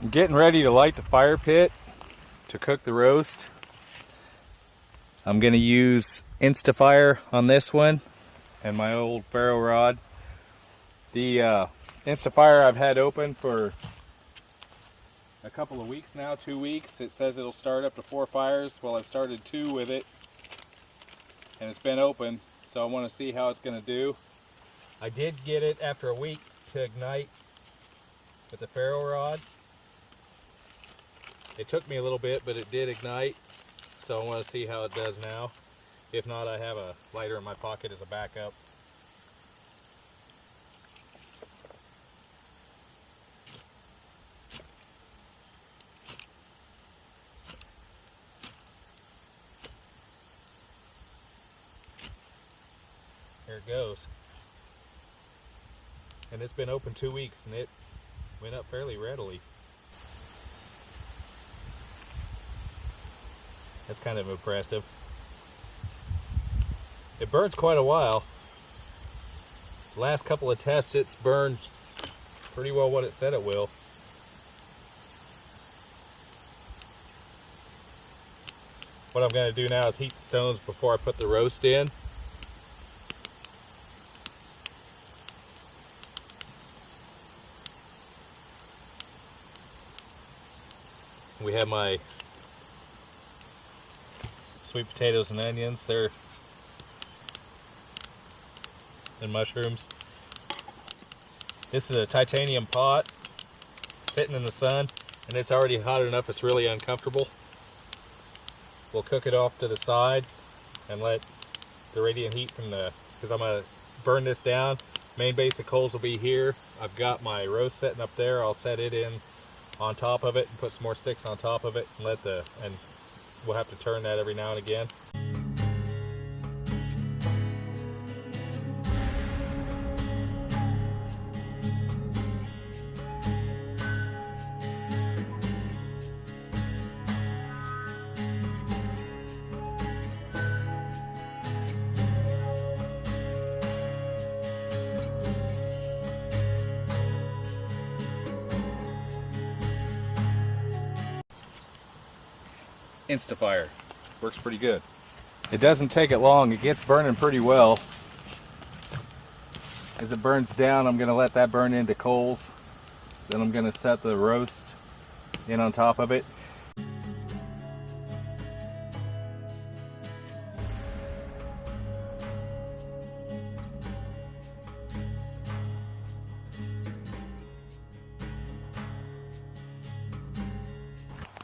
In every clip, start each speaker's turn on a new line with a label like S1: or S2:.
S1: I'm getting ready to light the fire pit to cook the roast. I'm going to use Instafire on this one and my old ferro rod. The Instafire I've had open for a couple of weeks now, 2 weeks. It says it'll start up to 4 fires. Well, I've started 2 with it and it's been open, so I want to see how it's going to do. I did get it after a week to ignite with the ferro rod. It took me a little bit, but it did ignite, so I want to see how it does now. If not, I have a lighter in my pocket as a backup. There it goes. And it's been open 2 weeks and it went up fairly readily. That's kind of impressive. It burns quite a while. The last couple of tests it's burned pretty well what it said it will. What I'm going to do now is heat the stones before I put the roast in. We have my sweet potatoes and onions there, and mushrooms. This is a titanium pot sitting in the sun, and it's already hot enough it's really uncomfortable. We'll cook it off to the side and let the radiant heat from the, because I'm going to burn this down. Main base of coals will be here. I've got my roast setting up there. I'll set it in on top of it and put some more sticks on top of it and let the, and we'll have to turn that every now and again. Instafire works pretty good. It doesn't take it long. It gets burning pretty well. As it burns down, I'm going to let that burn into coals. Then I'm going to set the roast in on top of it.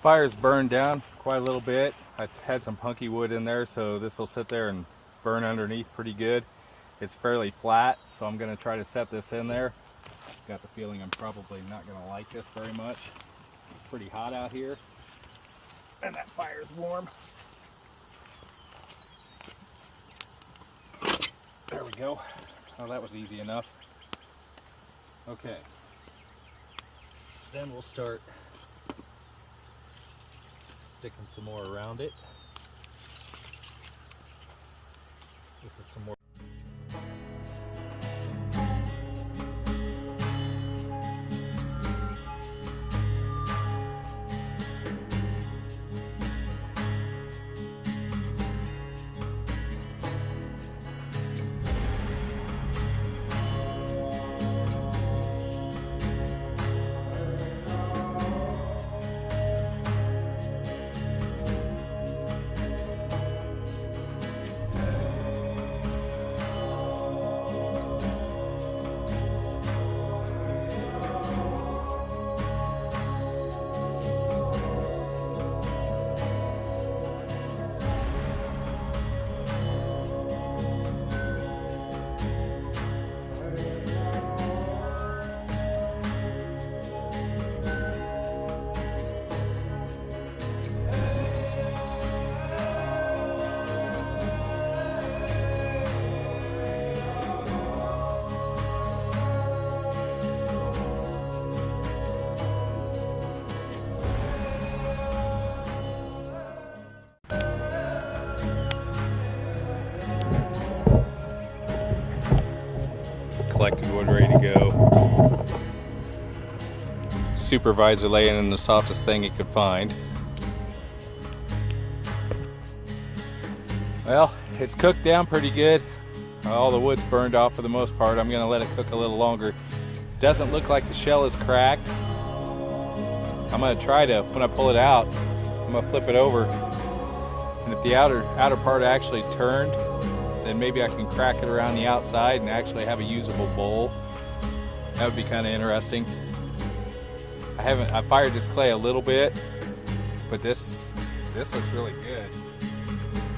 S1: Fire's burned down quite a little bit. I've had some punky wood in there, so this will sit there and burn underneath pretty good. It's fairly flat, so I'm going to try to set this in there. Got the feeling I'm probably not going to like this very much. It's pretty hot out here, and that fire's warm. There we go. Oh, that was easy enough. Okay. Then we'll start sticking some more around it. This is some more. wood ready to go. Supervisor laying in the softest thing he could find. Well, it's cooked down pretty good. All the wood's burned off for the most part. I'm gonna let it cook a little longer. Doesn't look like the shell is cracked. I'm gonna try to, when I pull it out, I'm gonna flip it over. And if the outer part actually turned, then maybe I can crack it around the outside and actually have a usable bowl. That would be kind of interesting. I fired this clay a little bit, but this looks really good.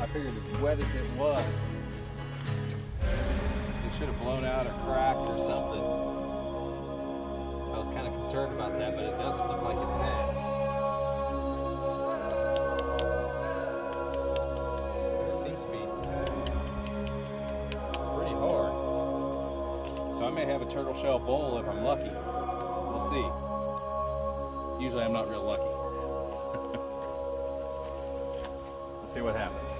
S1: I figured as wet as it was, it should have blown out or cracked or something. I was kind of concerned about that, but it doesn't look like it has. It seems to be pretty hard. So I may have a turtle shell bowl if I'm lucky. We'll see. Usually I'm not real lucky. Let's see what happens.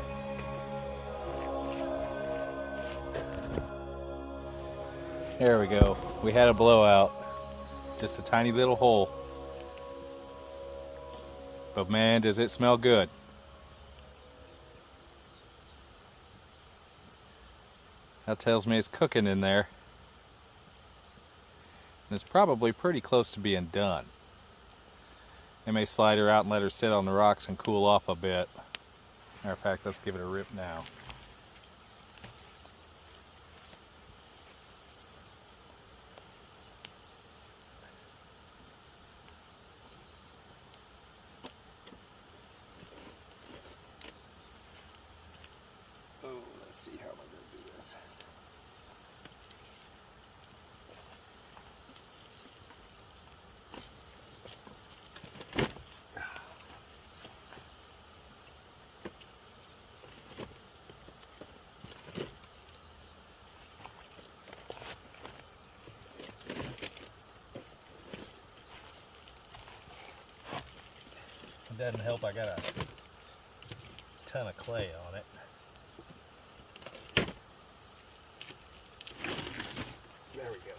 S1: There we go. We had a blowout. Just a tiny little hole. But man, does it smell good. That tells me it's cooking in there. And it's probably pretty close to being done. I may slide her out and let her sit on the rocks and cool off a bit. Matter of fact, let's give it a rip now. Let's see how am I going to do this. It doesn't help, I got a ton of clay on it. There we go.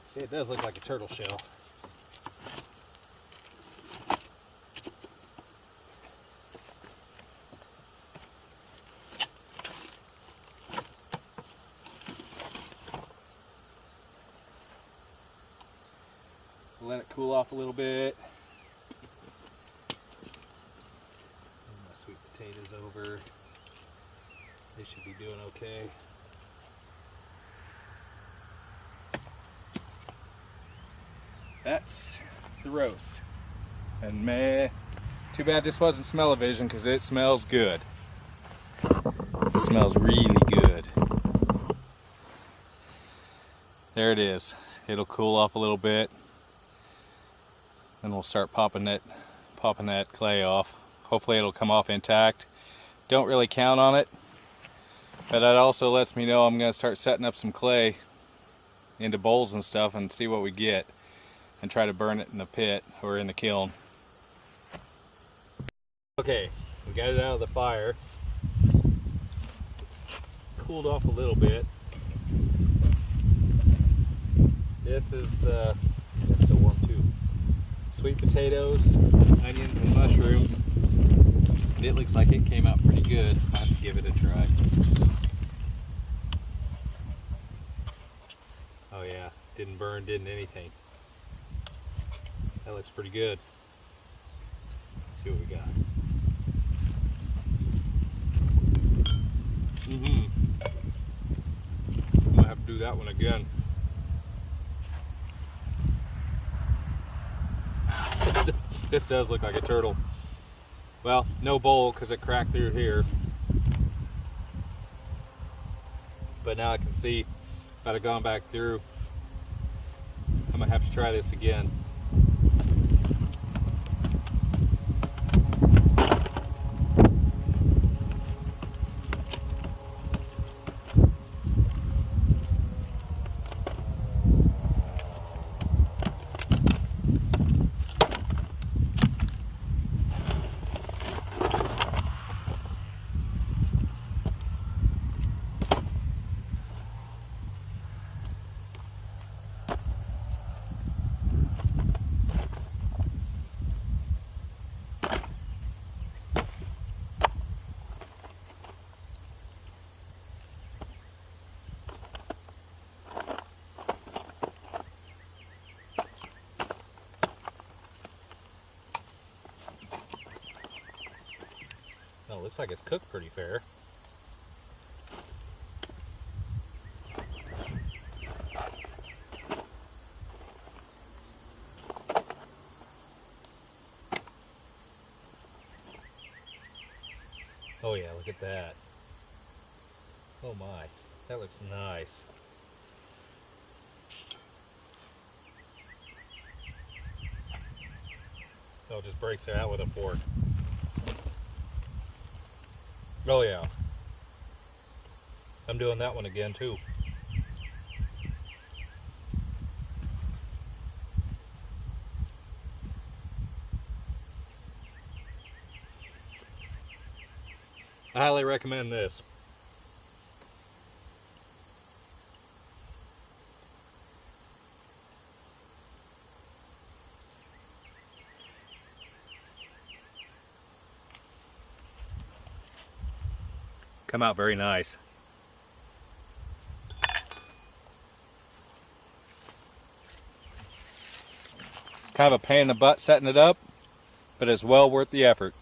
S1: See, it does look like a turtle shell. Let it cool off a little bit. Move my sweet potatoes over. They should be doing okay. That's the roast. And man, too bad this wasn't smell-o-vision because it smells good. It smells really good. There it is. It'll cool off a little bit. Then we'll start popping that clay off. Hopefully it'll come off intact. Don't really count on it, but that also lets me know I'm going to start setting up some clay into bowls and stuff and see what we get, and try to burn it in the pit or in the kiln. Okay, we got it out of the fire. It's cooled off a little bit. This is it's still warm too. Sweet potatoes, onions, and mushrooms. And it looks like it came out pretty good. I'll have to give it a try. Oh yeah, didn't burn, didn't anything. That looks pretty good. Let's see what we got. I'm gonna have to do that one again. This does look like a turtle. Well, no bowl because it cracked through here. But now I can see if I'd have gone back through, I'm gonna have to try this again. Oh, looks like it's cooked pretty fair. Oh yeah, look at that. Oh my, that looks nice. So it just breaks it out with a fork. Oh yeah. I'm doing that one again too. I highly recommend this. Come out very nice. It's kind of a pain in the butt setting it up, but it's well worth the effort.